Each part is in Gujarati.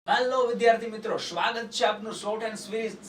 હેલો વિદ્યાર્થી મિત્રો, સ્વાગત છે આપનું short and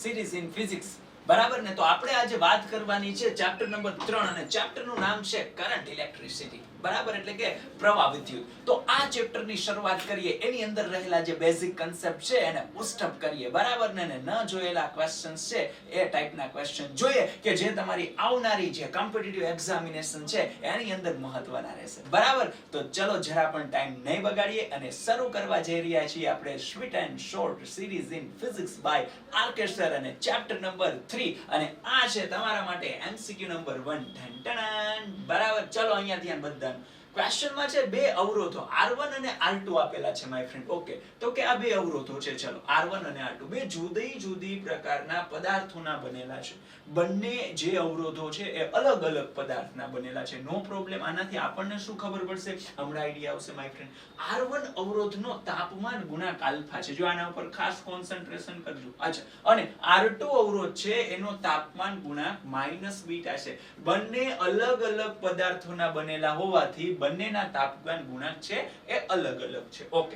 series in physics. બરાબર ને? તો આપણે આજે વાત કરવાની છે ચેપ્ટર નંબર 3 અને ચેપ્ટરનું નામ છે કરંટ ઇલેક્ટ્રિસિટી. બરાબર, એટલે કે પ્રવાહ વિદ્યુત. તો આ ચેપ્ટરની શરૂઆત કરીએ, એની અંદર રહેલા જે બેઝિક કન્સેપ્ટ છે એને પુસ્ટઅપ કરીએ. બરાબર ને? ન જોયેલા ક્વેશ્ચન્સ છે એ ટાઈપના ક્વેશ્ચન જોઈએ કે જે તમારી આવનારી જે કોમ્પિટિટિવ એક્ઝામિનેશન છે એની અંદર મહત્વના રહેશે. બરાબર, તો ચલો જરા પણ ટાઈમ નહીં બગાડીએ અને શરૂ કરવા જઈ રહ્યા છીએ આપણે sweet and short series in physics by RK sir અને ચેપ્ટર નંબર 3 અને આ છે તમારા માટે એમસીક્યુ નંબર 1. બરાબર, ચલો અહીંયા ધ્યાન બધા. ક્વેશ્ચનમાં છે બે અવરોધો R1 અને R2 આપેલા છે માય ફ્રેન્ડ. ઓકે, તો કે આ બે અવરોધો છે, ચલો R1 અને R2 બે જુદી જુદી પ્રકારના પદાર્થોના બનેલા છે. બંને જે અવરોધો છે એ અલગ અલગ પદાર્થના બનેલા છે. નો પ્રોબ્લેમ. આનાથી આપણને શું ખબર પડશે? હમણાં આઈડિયા આવશે માય ફ્રેન્ડ. R1 અવરોધનો તાપમાન ગુણાંક આલ્ફા છે, જો આના ઉપર ખાસ કોન્સન્ટ્રેશન કરજો. અચ્છા, અને R2 અવરોધ છે એનો તાપમાન ગુણાંક માઈનસ બીટા છે. બંને અલગ અલગ પદાર્થોના બનેલા હોવાથી બંનેના તાપમાન ગુણાંક છે એ અલગ અલગ છે. ઓકે,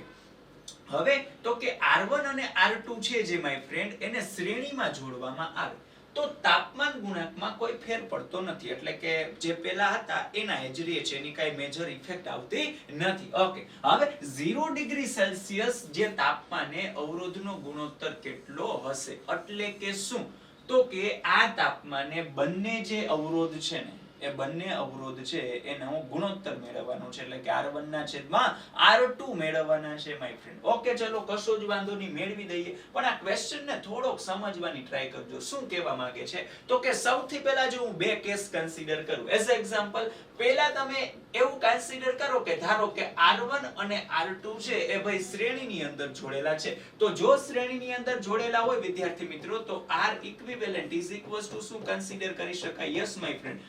હવે તો કે R1 અને R2 છે જે માય ફ્રેન્ડ એને શ્રેણીમાં જોડવામાં આવે તો તાપમાન ગુણાંકમાં કોઈ ફેર પડતો નથી, એટલે કે જે પેલા હતા એના જ રહે છે, એની કઈ મેજર ઇફેક્ટ આવતી નથી. ઓકે, હવે 0 ડિગ્રી સેલ્સિયસ જે તાપમાને અવરોધનો ગુણોત્તર કેટલો હશે? એટલે કે શું? તો કે આ તાપમાને બંને જે અવરોધ છે ને એ બંને અવરોધ છે એનો ગુણોત્તર મેળવવાનો છે, એટલે કે R1 ના છેદમાં R2 મેળવવાના છે માય ફ્રેન્ડ. ઓકે, ચલો કશો જ વાંધો નહીં, મેળવી દઈએ. પણ આ ક્વેશ્ચન ને થોડોક સમજવાની ટ્રાય કરજો. શું કહેવા માંગે છે? તો કે સૌથી પહેલા જો હું બે કેસ કન્સિડર કરું એઝ એક્ઝામ્પલ, પહેલા તમે એવું કન્સિડર કરો કે ધારો કે R1 અને R2 છે એ ભાઈ શ્રેણીની અંદર જોડેલા છે. તો જો શ્રેણીની અંદર જોડેલા હોય વિદ્યાર્થી મિત્રો, તો R equivalent is equals two શું કન્સિડર કરી શકાય? Yes my friend,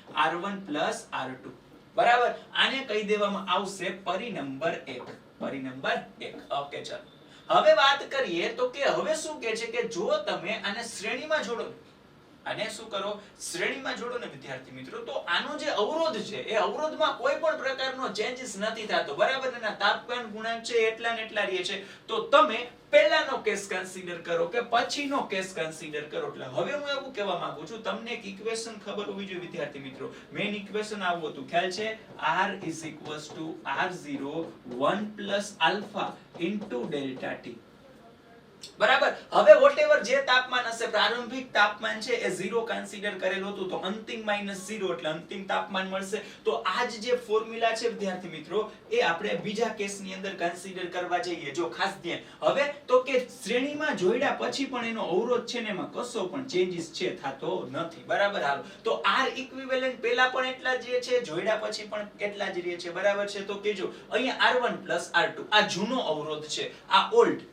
R1 plus R2. બરાબર, આને કહી દેવામાં આવશે પરિનંબર 1. પરિનંબર 1. ઓકે, ચાલો હવે વાત કરીએ તો કે હવે શું કહે છે કે જો તમે આને શ્રેણીમાં જોડો, આને શું કરો? શ્રેણીમાં જોડો ને વિદ્યાર્થી મિત્રો, તો આનો જે અવરોધ છે એ અવરોધમાં કોઈ પણ પ્રકારનો ચેન્જીસ નથી થતો. બરાબર, એના તાપમાન ગુણાંક છે એટલા ને એટલા રહે છે. તો તમે પહેલાનો કેસ કન્સિડર કરો કે પછીનો કેસ કન્સિડર કરો. એટલે હવે હું એવું કહેવા માંગુ છું, તમને એક ઇક્વેશન ખબર હોવી જોઈએ વિદ્યાર્થી મિત્રો. મેઈન ઇક્વેશન આવું હતું, ખ્યાલ છે? R is equals to R0 1 plus alpha into delta T. બરાબર, હવે વોટેવર જે તાપમાન હશે, પ્રારંભિક તાપમાન છે એ 0 કન્સિડર કરેલું હતું, તો અંતિમ -0 એટલે અંતિમ તાપમાન મળશે. તો આ જે ફોર્મ્યુલા છે વિદ્યાર્થી મિત્રો, એ આપણે બીજા કેસની અંદર કન્સિડર કરવા જઈએ. જો ખાસ ધ્યાન, હવે તો કે શ્રેણીમાં જોડ્યા પછી પણ એનો અવરોધ છે ને એમાં કશો પણ ચેન્જીસ છે થતો નથી. બરાબર, હાલો તો R ઇક્વિવેલન્ટ પહેલા પણ એટલા જ રહે છે, જોડ્યા પછી પણ એટલા જ રહે છે. બરાબર છે? તો કે જો અહીંયા R1 R2 આ જૂનો અવરોધ છે, આ ઓલ્ડ.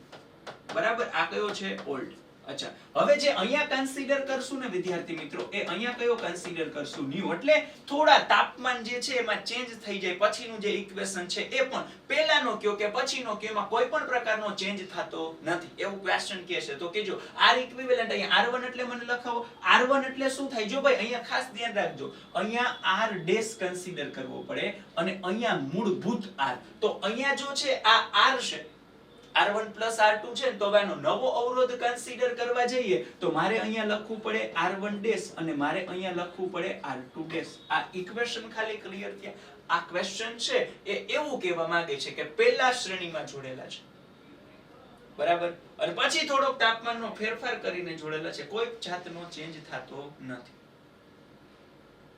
બરાબર, આ કયો છે? ઓલ્ડ. અચ્છા, હવે જે અહીંયા કન્સિડર કરશું ને વિદ્યાર્થી મિત્રો, એ અહીંયા કયો કન્સિડર કરશું? ન્યુ. એટલે થોડા તાપમાન જે છે એમાં ચેન્જ થઈ જાય. પછીનું જે ઇક્વેશન છે એ પણ પહેલાનો કયો કે પછીનો કયો, એમાં કોઈ પણ પ્રકારનો ચેન્જ થતો નથી, એવું ક્વેશ્ચન કહે છે. તો કેજો R ઇક્વિવેલન્ટ અહીંયા R1 એટલે મને લખાવો. R1 એટલે શું થાય? જો ભાઈ અહીંયા ખાસ ધ્યાન રાખજો, અહીંયા R ડેશ કન્સિડર કરવો પડે અને અહીંયા મૂળભૂત R. તો અહીંયા જો છે આ R છે, R1 plus R2 છે, તો હવે આનો નવો અવરોધ કન્સિડર કરવા જઈએ તો મારે અહીંયા લખવું પડે R1 ડેશ અને મારે અહીંયા લખવું પડે R2 ડેશ. આ ઇક્વેશન ખાલી ક્લિયર થયા? આ ક્વેશ્ચન છે એ એવું કહેવા માંગે છે કે પહેલા શ્રેણીમાં જોડેલા છે, બરાબર, અને પછી થોડોક તાપમાનનો ફેરફાર કરીને જોડેલા છે, કોઈ જાતનો ચેન્જ થતો નથી.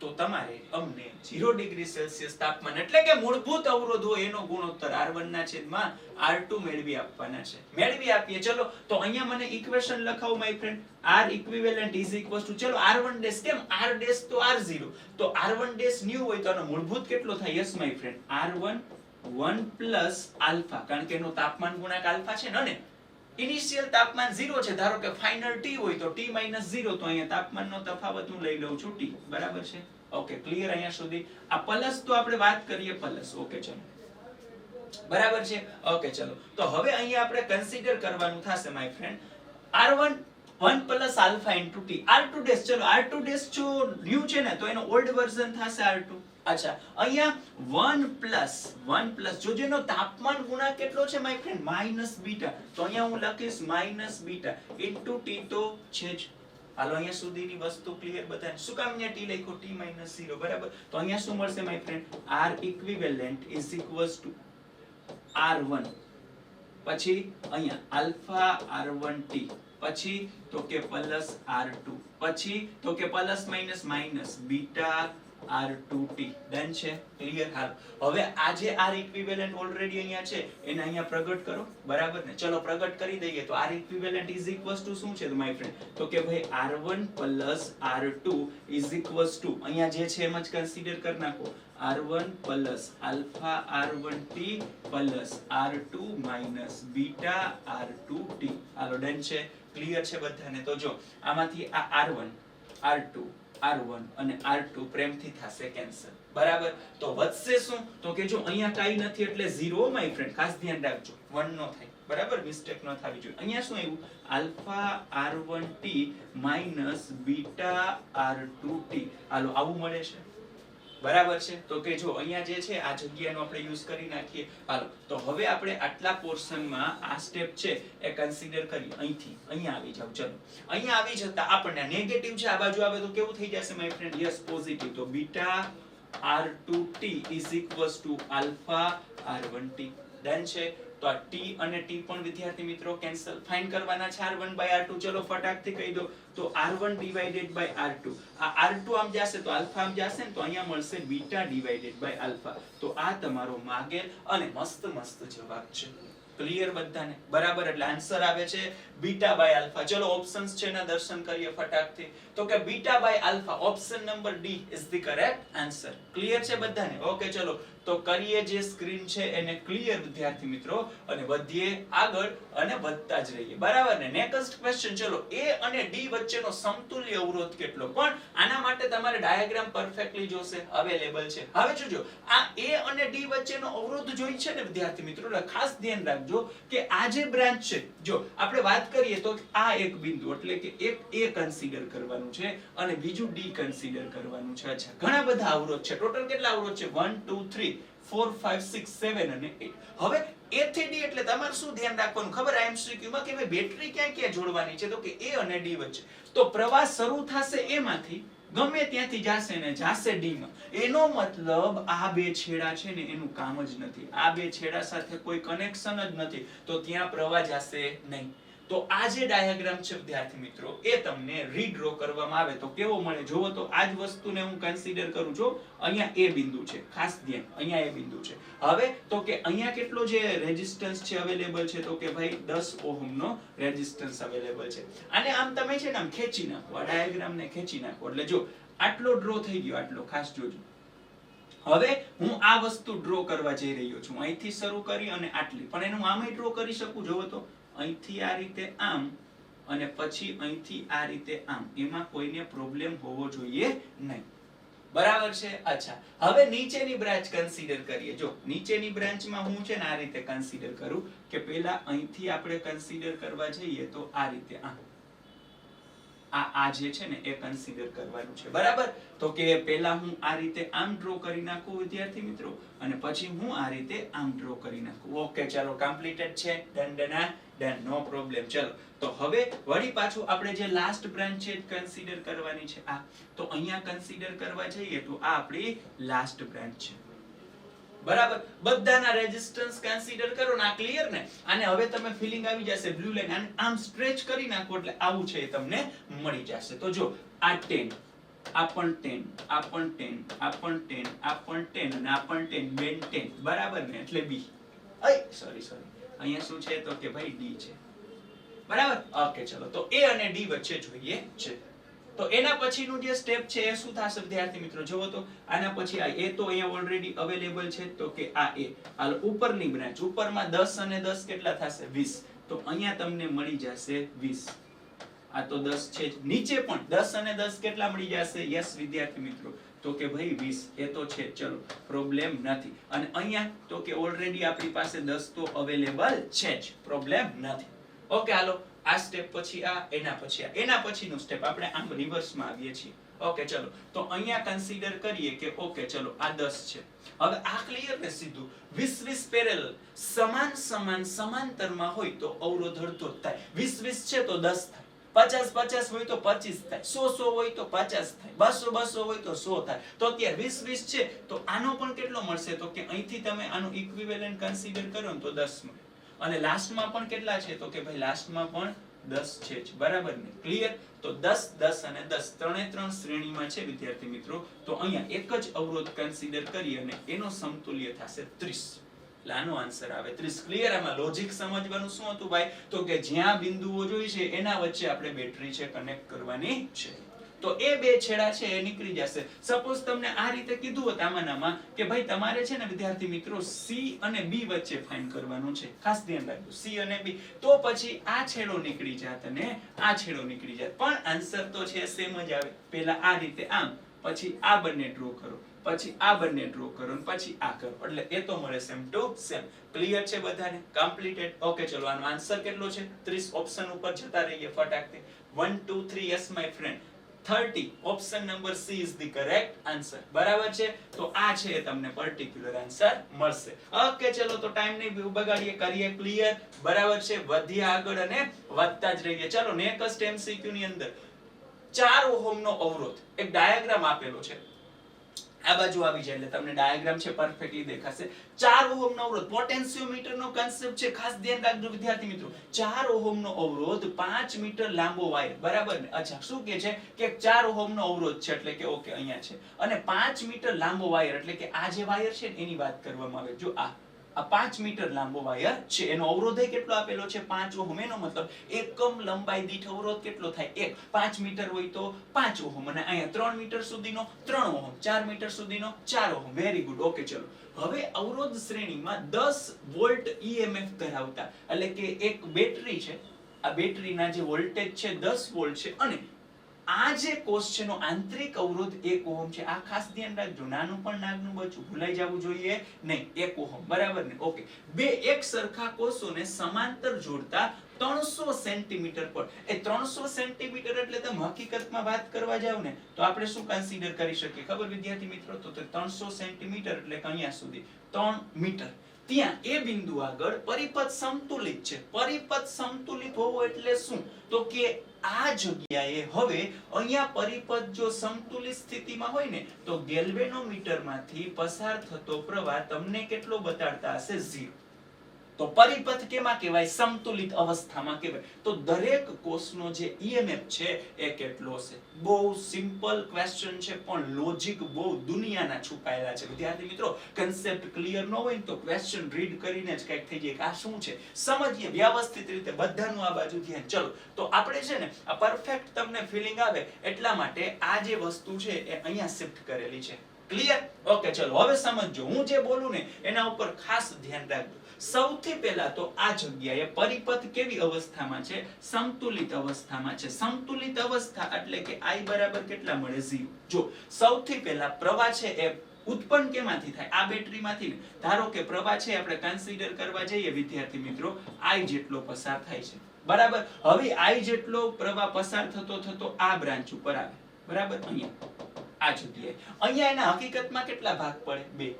તો તમારે અમને 0 ડિગ્રી સેલ્સિયસ તાપમાન એટલે કે મૂળભૂત અવરોધ હોય એનો ગુણોત્તર R1 ના છેદમાં R2 મેળવી આપવાના છે. મેળવી આપીએ. ચલો તો અહીંયા મને ઇક્વેશન લખાવો my friend. R equivalent is equals to, ચલો R1 ડેશ, કેમ R ડેશ તો R0, તો R1 ડેશ ન્યુ હોય તો આનો મૂળભૂત કેટલો થાય? Yes my friend, R1 1 plus alpha, કારણ કે એનો તાપમાન ગુણાંક આલ્ફા છે ને. ઇનિશિયલ તાપમાન 0 છે, ધારો કે ફાઇનલ T હોય તો T - 0, તો અહીંયા તાપમાનનો તફાવત હું લઈ લઉં છું T. બરાબર છે? ઓકે, ક્લિયર અહીંયા સુધી? આ પ્લસ તો આપણે વાત કરીએ પ્લસ. ઓકે, ચલો બરાબર છે? ઓકે, ચલો તો હવે અહીંયા આપણે કન્સિડર કરવાનું થશે my friend R1 1 plus alpha into T. R2 dash, ચલો R2 ડેશ જો ન્યુ છે ને તો એનો ઓલ્ડ વર્ઝન થશે R2. અચ્છા અહીંયા 1 પ્લસ જો જેનો તાપમાન ગુણાંક કેટલો છે માય ફ્રેન્ડ માઇનસ બીટા, તો અહીંયા હું લખીશ માઇનસ બીટા ઇન્ટુ ટી તો છે જ. હાલો અહીંયા સુધીની વસ્તુ ક્લિયર બધાને. શું કામ અહીંયા ટી લખ્યો ટી માઇનસ 0 બરાબર. તો અહીંયા શું મળશે my friend R equivalent is equals two R1 પછી અહીંયા આલ્ફા R1t પછી તો કે પ્લસ R2 પછી તો કે plus minus minus beta R2t. Done છે ક્લિયર. હાલ હવે આ જે R ઇક્વિવેલન્ટ ઓલરેડી અહીંયા છે એને અહીંયા પ્રગટ કરો બરાબર ને. ચલો પ્રગટ કરી દઈએ તો R equivalent is equals two શું છે તો માય ફ્રેન્ડ તો કે ભાઈ R1 plus R2 is equals two અહીંયા જે છે એમ જ કન્સિડર કરી નાખો R1 plus alpha R1t plus R2 minus beta R2t. હાલો ડન છે ક્લિયર છે બધાને. તો જો આમાંથી આ R1 R2 R1 અને R2 પ્રેમથી થશે કેન્સલ બરાબર. તો વધશે શું તો કે જો અહીંયા કાઈ નથી એટલે 0 માય ફ્રેન્ડ ખાસ ધ્યાન રાખજો 1 નો થાય બરાબર, મિસ્ટેક ન થવી જોઈએ. અહીંયા શું આવ્યું alpha R1t minus beta R2t. હાલો આવું મળે છે બરાબર છે. તો કે જો અહીંયા જે છે આ જગ્યાનો આપણે યુઝ કરી નાખીએ. હાલો તો હવે આપણે આટલા પોર્શનમાં આ સ્ટેપ છે એ કન્સિડર કરીએ. અહીંથી અહીંયા આવી જાવ. ચલો અહીંયા આવી જતા આપણને નેગેટિવ છે આ બાજુ આવે તો કેવું થઈ જશે માય ફ્રેન્ડ યસ પોઝિટિવ. તો beta R2t is equals to alpha R1t. Done છે. તો આ t અને t પણ વિદ્યાર્થી મિત્રો કેન્સલ ફાઇન કરવાના છે R1 by R2. ચલો ફટાકથી કહી દો તો R1 divided by R2 આ R2 આમ જશે તો આલ્ફા આમ જશે ને તો અહીંયા મળશે બીટા divided by આલ્ફા. તો આ તમારો માગેલ અને મસ્ત મસ્ત જવાબ છે. ક્લિયર બધાને બરાબર. એટલે આન્સર આવે છે બીટા બાય આલ્ફા. ચલો ઓપ્શન્સ છે ના દર્શન કરીએ ફટાકથી. તો કે beta by alpha option number D is the correct answer. Clear છે બધાને. ઓકે ચલો તો કરીએ જે સ્ક્રીન છે એને ક્લિયર વિદ્યાર્થી મિત્રો અને વધીએ આગળ અને વધતા જ રહીએ બરાબર ને. Next question. ચલો A અને D વચ્ચેનો સમતુલ્ય અવરોધ કેટલો? પણ આના માટે તમારે ડાયાગ્રામ પરફેક્ટલી જોશે અવેલેબલ છે. હવે જોજો આ A અને D વચ્ચેનો અવરોધ જોઈ છે ને વિદ્યાર્થી મિત્રો એટલે ખાસ ધ્યાન રાખજો કે આ જે બ્રાન્ચ છે જો આપણે વાત કરીએ તો આ એક બિંદુ એટલે કે એક A કન્સિડર કરવાનું છે અને બીજું D કન્સિડર કરવાનું છે. અચ્છા ઘણા બધા અવરોધ છે. ટોટલ કેટલા અવરોધ છે 1 2 3 4 5 6 7 અને 8. હવે A થી D એટલે તમારે શું ધ્યાન રાખવાનું ખબર MCQ માં કે ભાઈ બેટરી ક્યાં ક્યાં જોડવાની છે તો કે A અને D વચ્ચે. તો પ્રવાહ શરૂ થશે A માંથી ગમે ત્યાંથી જાશે ને જાશે D માં. એનો મતલબ આ બે છેડા છે ને એનું કામ જ નથી. આ બે છેડા સાથે કોઈ કનેક્શન જ નથી તો ત્યાં પ્રવાહ જાશે નહીં. તો આ જે ડાયાગ્રામ છે વિદ્યાર્થી મિત્રો એ તમને રીડ્રો કરવામાં આવે તો કેવો મળે જોવો તો આ જ વસ્તુને હું કન્સિડર કરું છું. અહીંયા A બિંદુ છે ખાસ ધ્યાન અહીંયા A બિંદુ છે. હવે તો કે અહીંયા કેટલો જે રેઝિસ્ટન્સ છે અવેલેબલ છે તો કે ભાઈ 10 ઓહમ નો રેઝિસ્ટન્સ અવેલેબલ છે. આને આમ તમે છે ને આમ ખેંચી નાખો આ ડાયાગ્રામને ખેંચી નાખો એટલે જો આટલો ડ્રો થઈ ગયો આટલો ખાસ જોજો. હવે હું આ વસ્તુ ડ્રો કરવા જઈ રહ્યો છું અહીંથી શરૂ કરી અને આટલી પણ એનું આમે ડ્રો કરી શકું જોવો તો અહીંથી આ રીતે આમ અને પછી અહીંથી આ રીતે આમ. એમાં કોઈને પ્રોબ્લેમ હોવો જોઈએ નહીં બરાબર છે. અચ્છા હવે નીચેની બ્રાન્ચ કન્સિડર કરીએ. જો નીચેની બ્રાન્ચમાં હું છે ને આ રીતે કન્સિડર કરું કે પહેલા અહીંથી આપણે કન્સિડર કરવા જઈએ તો આ રીતે આ જે છે ને એ કન્સિડર કરવાનું છે બરાબર. તો કે પહેલા હું આ રીતે આમ ડ્રો કરી નાખું વિદ્યાર્થી મિત્રો અને પછી હું આ રીતે આમ ડ્રો કરી નાખું. ઓકે ચાલો કમ્પ્લીટેડ છે. ડન નો પ્રોબ્લેમ. ચલો તો હવે વળી પાછું આપણે જે લાસ્ટ બ્રાન્ચ છે કન્સિડર કરવાની છે આ. તો અહીંયા કન્સિડર કરવા જઈએ તો આ આપણી લાસ્ટ બ્રાન્ચ છે બરાબર. બધાના રેઝિસ્ટન્સ કન્સિડર કરો ને આ ક્લિયર ને. આને હવે તમે ફીલિંગ આવી જશે બ્લુ લાઈન આને આમ સ્ટ્રેચ કરી નાખો એટલે આવું છે તમને મળી જશે. તો જો આ 10 આ પણ 10 આ પણ 10 આ પણ 10 આ પણ 10 અને આ પણ 10 બેન 10 બરાબર ને એટલે B. સોરી અહીંયા શું છે તો કે ભાઈ D છે બરાબર. ઓકે ચલો તો A અને D વચ્ચે જોઈએ છે. તો એના પછીનું જે સ્ટેપ છે એ શું થશે વિદ્યાર્થી મિત્રો જોવો તો આના પછી આ A તો અહીંયા ઓલરેડી અવેલેબલ છે તો કે આ A. હાલ ઉપરની બ્રાન્ચ ઉપરમાં 10 અને 10 કેટલા થશે 20. તો અહીંયા તમને મળી જશે 20. આ તો 10 છે જ. નીચે પણ 10 અને 10 કેટલા મળી જશે યસ વિદ્યાર્થી મિત્રો તો કે ભાઈ 20 એ તો છે. ચલો પ્રોબ્લેમ નથી. અને અહીંયા તો કે ઓલરેડી આપણી પાસે 10 તો અવેલેબલ છે જ પ્રોબ્લેમ નથી. ઓકે હાલો આ સ્ટેપ પછી આ એના પછીનું સ્ટેપ આપણે આમ રિવર્સમાં આવીએ છીએ. ઓકે ચલો તો અહીંયા કન્સિડર કરીએ કે ઓકે ચલો આ 10 છે. હવે આ ક્લિયર ને સીધું 20 પેરેલલ સમાંતરમાં હોય તો અવરોધ અડધો જ થાય. 20 છે તો 10 થાય, 50 હોય તો 25 થાય, 100 હોય તો 50 થાય, 200 હોય તો 100 થાય. તો અત્યારે 20 છે તો આનો પણ કેટલો મળશે તો કે અહીંથી તમે આનું ઇક્વિવેલન્ટ કન્સિડર કરો ને તો 10 મળે. અને લાસ્ટમાં પણ કેટલા છે તો કે ભાઈ લાસ્ટમાં પણ 10 છે જ, બરાબર ને? ક્લિયર? તો 10 10 અને 10 ત્રણે ત્રણ શ્રેણીમાં છે વિદ્યાર્થી મિત્રો. તો અહીંયા એક જ અવરોધ કન્સિડર કરી અને એનો સમતુલ્ય થશે 30. એટલે આનો આન્સર આવે 30. ક્લિયર? આમાં લોજિક સમજવાનું શું હતું ભાઈ તો કે જ્યાં બિંદુઓ જોઈ છે એના વચ્ચે આપણે બેટરી છે કનેક્ટ કરવાની છે. તો એ બે છેડા છે એ નીકળી જશે. સપોઝ તમને આ રીતે કીધું હોત આમાંનામાં કે ભાઈ તમારે છે ને વિદ્યાર્થી મિત્રો C અને B વચ્ચે ફાઇન્ડ કરવાનું છે, ખાસ ધ્યાન રાખજો C અને B, તો પછી આ છેડો નીકળી જાત અને આ છેડો નીકળી જાત, પણ આન્સર તો છે સેમ જ આવે. પહેલા આ રીતે આમ, પછી આ બંને ડ્રો કરો, પછી આ બંને ડ્રો કરો અને પછી આ કરો, એટલે એ તો મળે સેમ ટુ સેમ. ક્લિયર છે બધાને? કમ્પ્લીટેડ. ઓકે ચલો આનો આન્સર કેટલો છે? 30. ઓપ્શન ઉપર જતા રહીએ ફટાકથી. 1 2 3 yes my friend. 30. Option number C is the correct answer. બરાબર છે? તો આ છે તમને પર્ટિક્યુલર આન્સર મળશે. ઓકે ચલો તો ટાઈમ નહીં બગાડીએ, કરીએ ક્લિયર. બરાબર છે? વધીએ આગળ અને વધતા જ રહીએ. ચલો નેક્સ્ટ MCQ ની અંદર 4 ઓહમ નો અવરોધ, એક ડાયાગ્રામ આપેલો છે. આ બાજુ આવી જાય એટલે તમને ડાયાગ્રામ છે પરફેક્ટલી દેખાશે. 4 ઓહમ નો અવરોધ, પોટેન્શિયોમીટર નો કન્સેપ્ટ છે, ખાસ ધ્યાન રાખજો વિદ્યાર્થી મિત્રો. 4 ઓહમ નો અવરોધ 5 મીટર લાંબો વાયર, બરાબર ને? અચ્છા શું કે છે કે 4 ઓહમ નો અવરોધ છે એટલે કે ઓકે અહીંયા છે, અને 5 મીટર લાંબો વાયર એટલે કે આ જે વાયર છે એની વાત કરવામાં આવે. જો આ 5 મીટર લાંબો વાયર છે, એનો અવરોધ કેટલો આપેલો છે? 5 ઓહમ. એનો મતલબ એકમ લંબાઈ દીઠ અવરોધ કેટલો થાય? 1. 5 મીટર હોય તો 5 ઓહમ, અને અહીંયા 3 મીટર સુધીનો 3 ઓહમ, 4 મીટર સુધીનો 4 ઓહમ. Very good. ઓકે ચલો હવે અવરોધ શ્રેણીમાં 10 વોલ્ટ EMF ધરાવતા એટલે કે એક બેટરી છે, આ બેટરીના જે વોલ્ટેજ છે 10 વોલ્ટ છે, અને આ જે કોષ છે નો આંતરિક અવરોધ 1 ઓહમ છે. આ ખાસ ધ્યાન રાખજો, નાનું પણ નાગનું બચ્ચું ભૂલાઈ જવું જોઈએ નહીં. 1 ઓહમ, બરાબર ને? ઓકે. બે એક સરખા કોષોને સમાંતર જોડતા 300 સેન્ટીમીટર પર. એ 300 સેન્ટીમીટર એટલે તમે હકીકતમાં વાત કરવા જાવ ને તો આપણે શું કન્સિડર કરી શકીએ ખબર વિદ્યાર્થી મિત્રો? તો 300 સેન્ટીમીટર એટલે કે અહીંયા સુધી 3 મીટર. ત્યાં એ બિંદુ આગળ પરિપથ સમતુલિત છે. પરિપથ સમતુલિત હોવો એટલે શું? તો કે આ જગ્યાએ હવે અહીંયા પરિપથ જો સમતુલિત સ્થિતિમાં હોય ને તો ગેલ્વેનોમીટરમાંથી પસાર થતો પ્રવાહ તમને કેટલો બતાડતા હશે? 0. તો પરિપથ કેમાં કહેવાય? સમતુલિત અવસ્થામાં કહેવાય. તો દરેક કોષનો જે EMF છે એ કેટલો છે? બહુ સિમ્પલ ક્વેશ્ચન છે, પણ લોજિક બહુ દુનિયાના છુપાયેલા છે વિદ્યાર્થી મિત્રો. કન્સેપ્ટ ક્લિયર ન હોય તો ક્વેશ્ચન રીડ કરીને જ કંઈક થઈ જાય કે આ શું છે, સમજીએ વ્યવસ્થિત રીતે બધાનું આ બાજુ ધ્યાન. ચલો તો આપણે છે ને આ પરફેક્ટ તમને ફીલિંગ આવે એટલા માટે આ જે વસ્તુ છે એ અહીંયા શિફ્ટ કરેલી છે. ક્લિયર? ઓકે ચલો હવે સમજો, હું જે બોલું ને એના ઉપર ખાસ ધ્યાન રાખજો. સૌથી પહેલા તો આ જગ્યાએ પરિપથ કેવી અવસ્થામાં છે? સમતુલિત અવસ્થામાં છે. સમતુલિત અવસ્થા એટલે કે I બરાબર કેટલા મળે? 0. જો સૌથી પહેલા પ્રવાહ છે એ ઉત્પન્ન કેમાંથી થાય? આ બેટરીમાંથી ને. ધારો કે પ્રવાહ છે આપણે કન્સિડર કરવા જઈએ વિદ્યાર્થી મિત્રો, I જેટલો પસાર થાય છે, બરાબર? હવે I જેટલો પ્રવાહ પસાર થતો થતો આ બ્રાન્ચ ઉપર આવે, બરાબર? અહીંયા આ જગ્યાએ અહીંયા એના હકીકતમાં કેટલા ભાગ પડે? 2.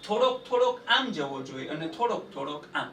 થોડોક આમ જવો જોઈએ અને થોડોક આમ,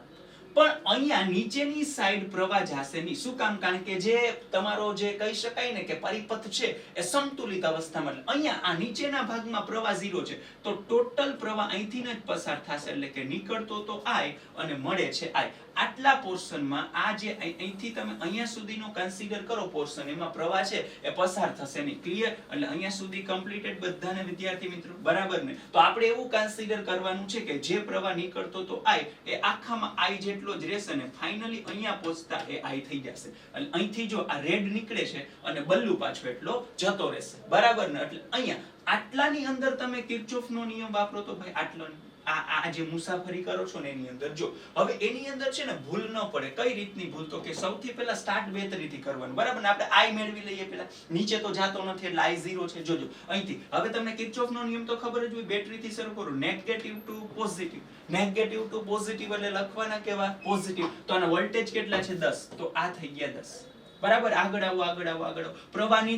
પણ અહીંયા નીચેની સાઈડ પ્રવાહ જાશે નહીં. શું કામ? કારણ કે જે તમારો જે કહી શકાય ને કે પરિપથ છે એ સમતુલિત અવસ્થામાં, એટલે અહીંયા આ નીચેના ભાગમાં પ્રવાહ 0 છે, તો ટોટલ પ્રવાહ અહીંથી જ પસાર થશે, એટલે કે નીકળતો તો I અને મળે છે I. આટલા પોર્શનમાં આ જે અહીંથી તમે અહીંયા સુધીનો કન્સિડર કરો પોર્શન, એમાં પ્રવાહ છે એ પસાર થશે નહીં. ક્લિયર? એટલે અહીંયા સુધી કમ્પ્લીટેડ બધાને વિદ્યાર્થી મિત્રો, બરાબર ને? તો આપણે એવું કન્સિડર કરવાનું છે કે જે પ્રવાહ નીકળતો તો I એ આખામાં I જેટલો જ રહેશે ને ફાઇનલી અહીંયા પહોંચતા એ I થઈ જશે. એટલે અહીંથી જો આ રેડ નીકળે છે અને બલ્લુ પાછો એટલો જતો રહેશે, બરાબર ને? એટલે અહીંયા આટલાની અંદર તમે કિર્ચોફનો નિયમ વાપરો તો ભાઈ આટલો આ જે મુસાફરી કરો છો ને એની અંદર જો હવે એની અંદર છે ને ભૂલ ન પડે. કઈ રીતની ભૂલ? તો કે સૌથી પહેલા સ્ટાર્ટ બે તરીથી કરવાનું, બરાબર ને? આપણે I મેળવી લઈએ પેલા, નીચે તો જાતો નથી એટલે I 0 છે. જોજો અહીંથી હવે તમને કિર્ચોફનો નિયમ તો ખબર જ હોય, બેટરીથી શરૂ કરો, negative to positive. Negative to positive એટલે લખવાના કેવા? પોઝિટિવ. તો આના વોલ્ટેજ કેટલા છે? 10. તો આ થઈ ગયા 10. બરાબર, આગળ આવો આગળ આવો આગળ આવો. પ્રવાહની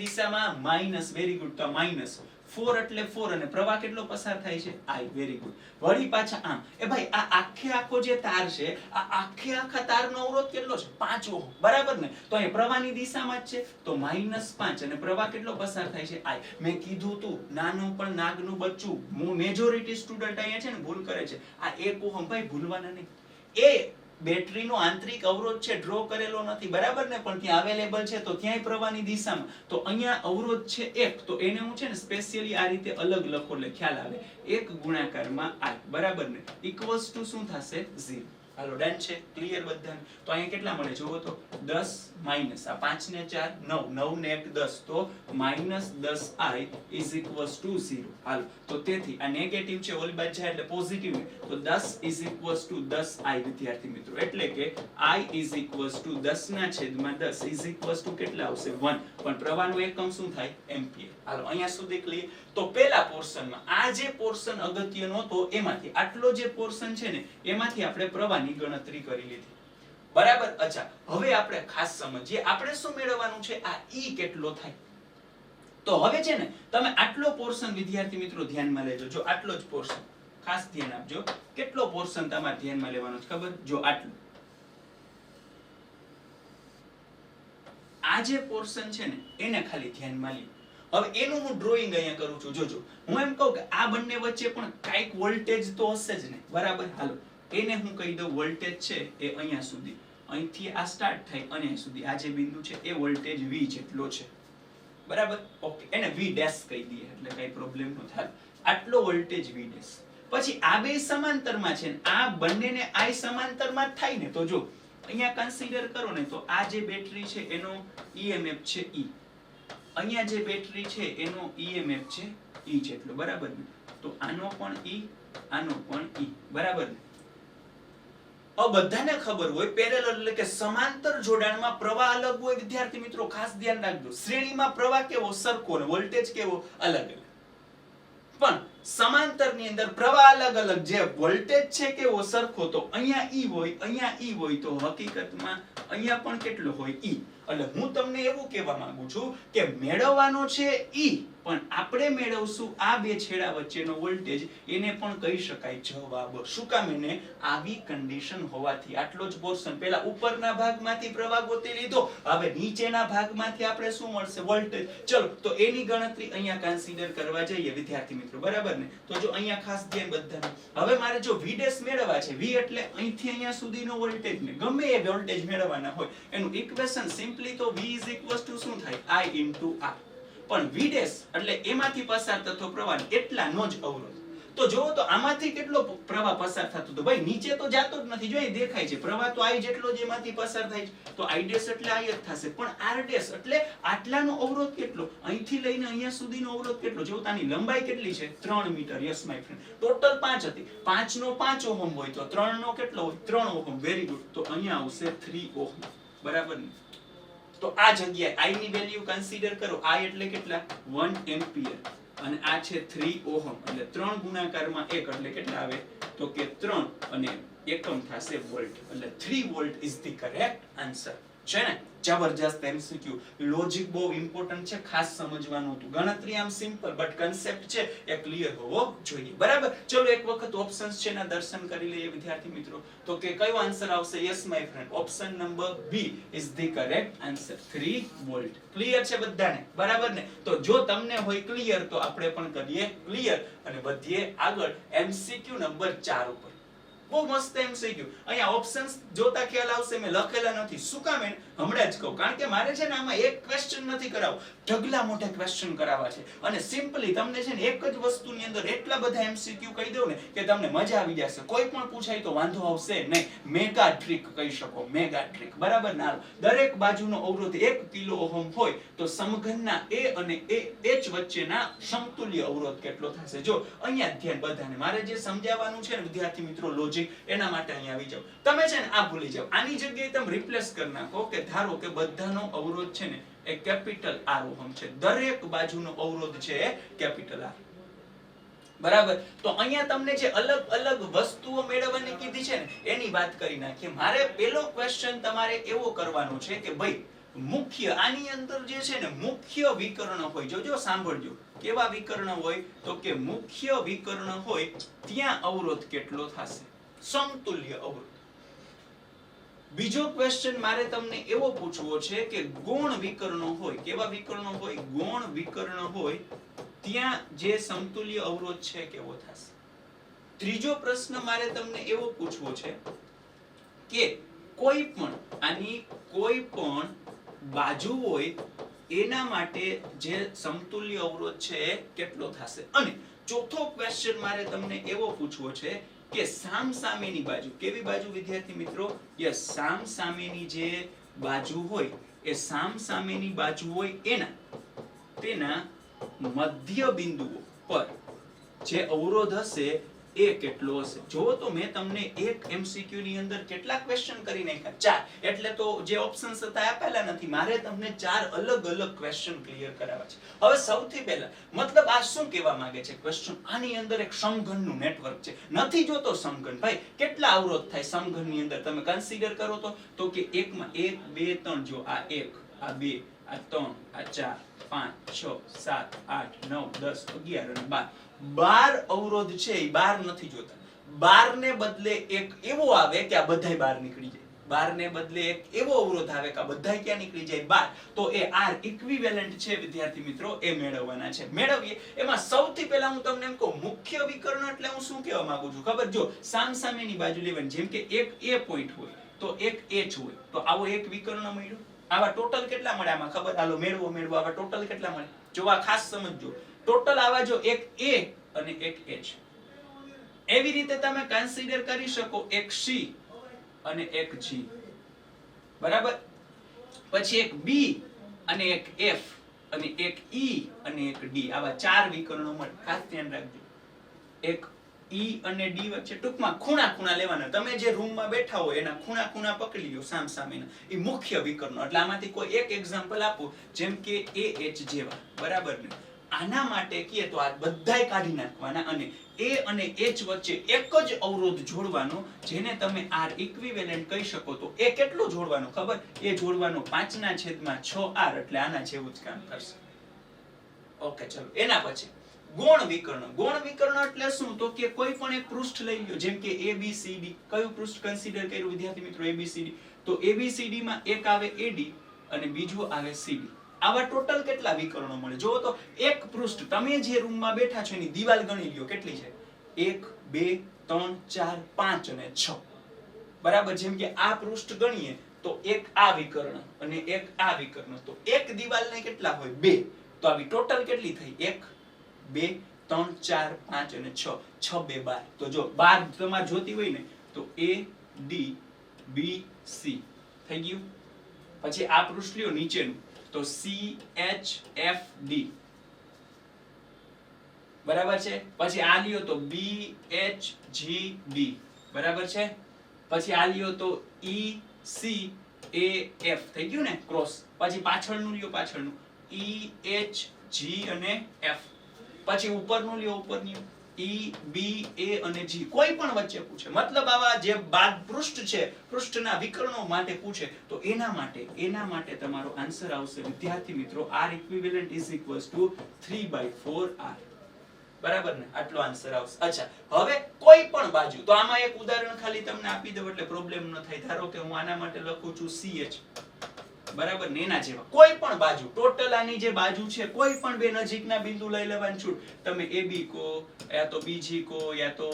દિશામાં માઇનસ, વેરી ગુડ. તો માઇનસ 4 એટલે 4 અને પ્રવાહ કેટલો પસાર થાય છે? I. Very good. વળી પાછા આમ. એ ભાઈ આ આખો જે તાર છે, આ આખા તારનો અવરોધ કેટલો છે? 5 ઓહમ. બરાબર ને? તો અહીં પ્રવાહની દિશામાં જ છે તો -5 અને પ્રવાહ કેટલો પસાર થાય છે? I. મેં કીધું તું નાનું પણ નાગનું બચ્ચું, મેજોરિટી સ્ટુડન્ટ અહીંયા છે ને ભૂલ કરે છે. આ 1 ઓહમ ભાઈ ભૂલવાના નહીં. એ બેટરીનો આંતરિક અવરોધ છે, ડ્રો કરેલો નથી, બરાબર ને? પણ ત્યાં અવેલેબલ છે તો ત્યાંય પ્રવાહની દિશામાં. તો અહીંયા અવરોધ છે 1, તો એને હું છે ને સ્પેશિયલી આ રીતે અલગ લખો એટલે ખ્યાલ આવે. 1 ગુણાકારમાં I, બરાબર ને? ઇક્વલ્સ ટુ શું થશે? 0. હાલો ડન છે, ક્લિયર બધાને? તો અહીંયા કેટલા મળે જોવો તો 10 માઈનસ આ 5 ને 4 9, 9 ને 1 10, તો -10I ઇઝ ઇક્વલ્સ ટુ 0. હાલો તો તેથી આ નેગેટિવ છે, ઓલી બાજુ જાય એટલે પોઝિટિવ, તો 10 ઇઝ ઇક્વલ્સ ટુ 10I વિદ્યાર્થી મિત્રો. એટલે કે I ઇઝ ઇક્વલ્સ ટુ 10 ના છેદમાં 10 ઇઝ ઇક્વલ્સ ટુ કેટલા આવશે? 1. પણ પ્રવાહનો એકમ શું થાય? એમ્પિયર. હાલો અહીંયા સુધી ક્લિયર. તો પેલા પોર્શનમાં આ જે પોર્શન અગત્યનો હતો એમાંથી આટલો જે પોર્શન છે ને એમાંથી આપણે પ્રવાહની ગણતરી કરી લીધી, બરાબર? અચ્છા, હવે આપણે ખાસ સમજીએ આપણે શું મેળવવાનું છે? આ E કેટલો થાય. તો હવે છે ને તમે આટલો પોર્શન વિદ્યાર્થી મિત્રો ધ્યાનમાં લેજો. જો આટલો જ પોર્શન, ખાસ ધ્યાન આપજો. કેટલો પોર્શન તમારે ધ્યાનમાં લેવાનો છે ખબર? જો આટલો. આ જે પોર્શન છે ને એને ખાલી ધ્યાનમાં લ્યો. હવે એનું હું ડ્રોઈંગ અહીંયા કરું છું. જોજો, હું એમ કહું કે આ બંને વચ્ચે પણ કાઈક વોલ્ટેજ તો હશે જ ને, બરાબર? હાલો એને હું કહી દઉં વોલ્ટેજ છે એ અહીંયા સુધી, અહીંથી આ સ્ટાર્ટ થાય અને અહીં સુધી આ જે બિંદુ છે એ વોલ્ટેજ V જેટલો છે, બરાબર? ઓકે, એને V ડેશ કહી દઈએ એટલે કઈ પ્રોબ્લેમ ન થાય. આટલો વોલ્ટેજ V ડેશ. પછી આ બે સમાંતરમાં છે ને આ બંનેને I સમાંતરમાં જ થાય ને. તો જો અહીંયા કન્સિડર કરો ને તો આ જે બેટરી છે એનો EMF છે E, અહીંયા જે બેટરી છે એનો EMF છે E જેટલો, બરાબર ને? તો આનો પણ E, આનો પણ E, બરાબર ને? બધાને ખબર હોય પેરેલલ એટલે કે સમાંતર જોડાણમાં પ્રવાહ અલગ હોય વિદ્યાર્થી મિત્રો, ખાસ ધ્યાન રાખજો. શ્રેણીમાં પ્રવાહ કેવો? સરખો ને વોલ્ટેજ કેવો? અલગ અલગ. પણ સમાંતરની અંદર પ્રવાહ અલગ અલગ, જે વોલ્ટેજ છે કેવો? સરખો. તો અહીંયા E હોય, અહીંયા E હોય, તો હકીકતમાં અહીંયા પણ કેટલો હોય? E. એટલે હું તમને એવું કહેવા માંગુ છું કે મેળવવાનો છે E, પણ આપણે મેળવશું આ બે છેડા વચ્ચેનો વોલ્ટેજ, એને પણ કહી શકાય જવાબ. શું કામ? એને આવી કન્ડિશન હોવાથી. આટલો જ પોર્શન પહેલા ઉપરના ભાગમાંથી પ્રવાહ ગોતી લીધો, હવે નીચેના ભાગમાંથી આપણે શું મળશે? વોલ્ટેજ. ચલો તો એની ગણતરી અહીંયા કન્સિડર કરવા જઈએ વિદ્યાર્થી મિત્રો, બરાબર ને? તો જો અહીંયા ખાસ ધ્યાન બધાનું. હવે મારે જો V ડેશ મેળવવા છે, V એટલે અહીંથી અહીંયા સુધીનો વોલ્ટેજ ને ગમે એ વોલ્ટેજ મેળવવાના હોય એનું ઇક્વેશન સિમ્પલી તો V ઇઝ ઇક્વલ્સ ટુ શું થાય? I into R. પણ V ડેશ એટલે એમાંથી પસાર થતો પ્રવાહ એટલાનો જ અવરોધ. તો જોવો તો આમાંથી કેટલો પ્રવાહ પસાર થતો હતો? ભાઈ નીચે તો જાતો જ નથી, જો અહીં દેખાય છે પ્રવાહ તો I જેટલો જ એમાંથી પસાર થાય છે. તો I ડેશ એટલે I જ થશે. પણ R ડેશ એટલે આટલાનો અવરોધ કેટલો? અહીંથી લઈને અહીંયા સુધીનો અવરોધ કેટલો? જો આની લંબાઈ કેટલી છે? 3 metre. Yes my friend. Total 5 હતી. 5 નો 5 ઓહમ હોય તો 3 નો કેટલો હોય? 3 ઓહમ. Very good. તો અહીંયા આવશે 3 ઓહમ, બરાબર ને? તો આ જગ્યાએ I ની વેલ્યુ કન્સિડર કરો. I એટલે કેટલા? 1 એમ્પિયર. અને આ છે 3 ઓહમ એટલે 3 ગુણાકારમાં 1 એટલે કેટલા આવે? તો કે 3 અને એકમ થશે વોલ્ટ. એટલે 3 volt is the correct answer. છે ને? જબરજસ્ત MCQ. લોજિક બહુ ઇમ્પોર્ટન્ટ છે, ખાસ સમજવાનું હતું. ગણતરી આમ સિમ્પલ બટ કન્સેપ્ટ છે એ ક્લિયર હોવો જોઈએ, બરાબર? ચલો એક વખત ઓપ્શન્સ છે ના દર્શન કરી લઈએ વિદ્યાર્થી મિત્રો. તો કે કયો આન્સર આવશે? Yes my friend, option number B is the correct answer. 3 volt. Clear છે બધાને? બરાબર ને? તો જો તમને હોય ક્લિયર તો આપણે પણ કરીએ ક્લિયર અને વધીએ આગળ MCQ નંબર 4 ઉપર. બહુ મસ્ત MCQ. અહીંયા ઓપ્શન્સ જોતા ખ્યાલ આવશે મેં લખેલા નથી. શું કામ? હમણાં જ કહું, કારણ કે મારે છે ને આમાં એક ક્વેશ્ચન નથી કરાવવો, ઢગલા મોટા ક્વેશ્ચન કરાવવા છે. અને સિમ્પલી તમને છે ને એક જ વસ્તુની અંદર એટલા બધા MCQ કહી દઉં ને કે તમને મજા આવી જશે. કોઈ પણ પૂછાય તો વાંધો આવશે નહીં. મેગા ટ્રીક કહી શકો, મેગા ટ્રીક, બરાબર? ના, દરેક બાજુનો અવરોધ 1 કિલો ઓહમ હોય તો સમઘનના A અને H વચ્ચેના સમતુલ્ય અવરોધ કેટલો થશે? જો અહીંયા ધ્યાન બધાને, મારે જે સમજાવવાનું છે ને વિદ્યાર્થી મિત્રો લોજિક, એના માટે અહીંયા આવી જાવ. તમે છે ને આ ભૂલી જાવ. આની જગ્યાએ તમે રિપ્લેસ કરી નાખો કે ધારો કે બધાનો અવરોધ છે ને એ કેપિટલ R ઓહમ છે. દરેક બાજુનો અવરોધ છે એ કેપિટલ R, બરાબર. તો અહીંયા તમને જે અલગ અલગ વસ્તુઓ મેળવવાની કીધી છે ને એની વાત કરી નાખીએ. મારે પેલો ક્વેશ્ચન તમારે એવો કરવાનો છે કે ભાઈ મુખ્ય આની અંદર જે છે ને મુખ્ય વિકર્ણ હોય, જોજો સાંભળજો, કેવા વિકર્ણ હોય તો કે મુખ્ય વિકર્ણ હોય ત્યાં અવરોધ કેટલો થશે, સમતુલ્ય અવરોધ. બીજો ક્વેશ્ચન મારે તમને એવો પૂછવો છે કે ગૌણ વિકર્ણો હોય, કેવા વિકર્ણો હોય, ગૌણ વિકર્ણ હોય ત્યાં જે સમતુલ્ય અવરોધ છે કેવો થશે. ત્રીજો પ્રશ્ન મારે તમને એવો પૂછવો છે કે કોઈ પણ આની કોઈ પણ બાજુ હોય એના માટે જે સમતુલ્ય અવરોધ છે એ કેટલો થશે. અને ચોથો ક્વેશ્ચન મારે તમને એવો પૂછવો છે કે સામસામેની બાજુ, કેવી બાજુ વિદ્યાર્થી મિત્રો, યસ, સામસામેની જે બાજુ હોય એ સામસામેની બાજુ હોય તેના મધ્ય બિંદુઓ પર જે અવરોધ હશે એ કેટલો હશે. જો તો મેં તમને એક MCQ ની અંદર કેટલા ક્વેશ્ચન કરી નાખ્યા, 4. એટલે તો જે ઓપ્શન્સ હતા આપેલા નથી, મારે તમને 4 અલગ અલગ ક્વેશ્ચન ક્લિયર કરાવવા છે. હવે સૌથી પહેલા મતલબ આ શું કહેવા માંગે છે ક્વેશ્ચન, આની અંદર એક સમઘનનું નેટવર્ક છે. નથી જોતો સમઘન, ભાઈ કેટલા અવરોધ થાય સમઘનની અંદર તમે કન્સિડર કરો તો કે એકમાં 1 2 3, જો આ 1 આ 2 આ 3 આ 4 5 6 7 8 9 10 11 અને 12, 12 અવરોધ છે એ 12 નથી જોતા. 12 ને બદલે એક એવો આવે કે આ બધાય બહાર નીકળી જાય. 12 ને બદલે એક એવો અવરોધ આવે કે આ બધાય ક્યાં નીકળી જાય, 12. તો એ આર ઇક્વિવેલન્ટ છે વિદ્યાર્થી મિત્રો, એ મેળવવાના છે. મેળવીએ એમાં સૌથી પહેલા હું તમને એમ કહું મુખ્ય વિકર્ણ એટલે હું શું કહેવા માંગુ છું ખબર, જો સામસામેની બાજુ લેવાની, જેમ કે એક A પોઈન્ટ હોય તો એક H હોય, તો આવો એક વિકર્ણ મળ્યો. આવા ટોટલ કેટલા મળે આમાં ખબર, હાલો મેળવો આવા ટોટલ કેટલા મળે, જો આ ખાસ સમજજો. ટોટલ આવા જો એક A અને એક H. એવી રીતે તમે કન્સિડર કરી શકો એક C અને એક G, બરાબર. પછી એક B અને એક F અને એક E અને એક D, આવા 4 વિકર્ણો મળે. ખાસ ધ્યાન રાખજો, એક E અને D વચ્ચે ટૂંકમાં ખૂણા લેવાના. તમે જે રૂમમાં બેઠા હોય એના ખૂણા પકડી લ્યો સામસામેના, એ મુખ્ય વિકર્ણો. એટલે આમાંથી કોઈ એક એક્ઝામ્પલ આપો, જેમ કે AH જેવા, બરાબર ને. આના માટે કહીએ તો આ બધાય કાઢી નાખવાના અને A અને H વચ્ચે એક જ અવરોધ જોડવાનો, જેને તમે R ઇક્વિવેલન્ટ કહી શકો. તો એ કેટલું જોડવાનું ખબર, એ જોડવાનો 5/6R, એટલે આના જેવું જ કામ કરશે. ઓકે, ચલો એના પછી ગૌણ વિકર્ણ. ગૌણ વિકર્ણ એટલે શું, તો કે કોઈ પણ એક પૃષ્ઠ લઈ લ્યો, જેમ કે ABCD. કયું પૃષ્ઠ કન્સિડર કર્યું વિદ્યાર્થી મિત્રો, ABCD. તો ABCD માં એક આવે AD અને બીજું આવે CD. આવા ટોટલ કેટલા વિકર્ણો મળે, જો તો એક પૃષ્ઠ તમે જે રૂમમાં બેઠા છો એની દીવાલ ગણી લ્યો, કેટલી છે, 1 2 3 4 5 અને 6, બરાબર. જેમ કે આ પૃષ્ઠ ગણીએ તો એક આ વિકર્ણ અને એક આ વિકર્ણ, તો એક દીવાલને કેટલા હોય, 2. તો આવી ટોટલ કેટલી થઈ, 1 2 3 4 5 અને 6, 6 2 12. તો જો 12 તમારે જોતી હોય ને તો A D B C થઈ ગયું. પછી આ પૃષ્ઠ લ્યો નીચેનું, તો C H F D, બરાબર છે. પછી આ લ્યો તો B H G B, બરાબર છે. પછી આ લ્યો તો E C A F, થઈ ગયું ને ક્રોસ. પછી પાછળનું લ્યો, પાછળનું E H G અને F. પછી ઉપરનું લ્યો, ઉપરનું E B A અને G. કોઈ પણ વચ્ચે પૂછે, મતલબ આવા જે બાદ પૃષ્ઠ છે, પૃષ્ઠના વિકર્ણો માટે પૂછે, તો એના માટે તમારો આન્સર આવશે વિદ્યાર્થી મિત્રો, R equivalent is equals to 3/4R, બરાબર ને. આટલો આન્સર આવશે. અચ્છા, હવે કોઈ પણ બાજુ, તો આમાં એક ઉદાહરણ ખાલી તમને આપી દઉં એટલે પ્રોબ્લેમ ન થાય. ધારો કે હું આના માટે લખું છું CH, બરાબર ને, એના જેવા કોઈ પણ બાજુ, ટોટલ આની જે બાજુ છે કોઈ પણ બે નજીકના બિંદુ લઈ લેવાનું છું. તમે AB કો, યા તો BG કો, યા તો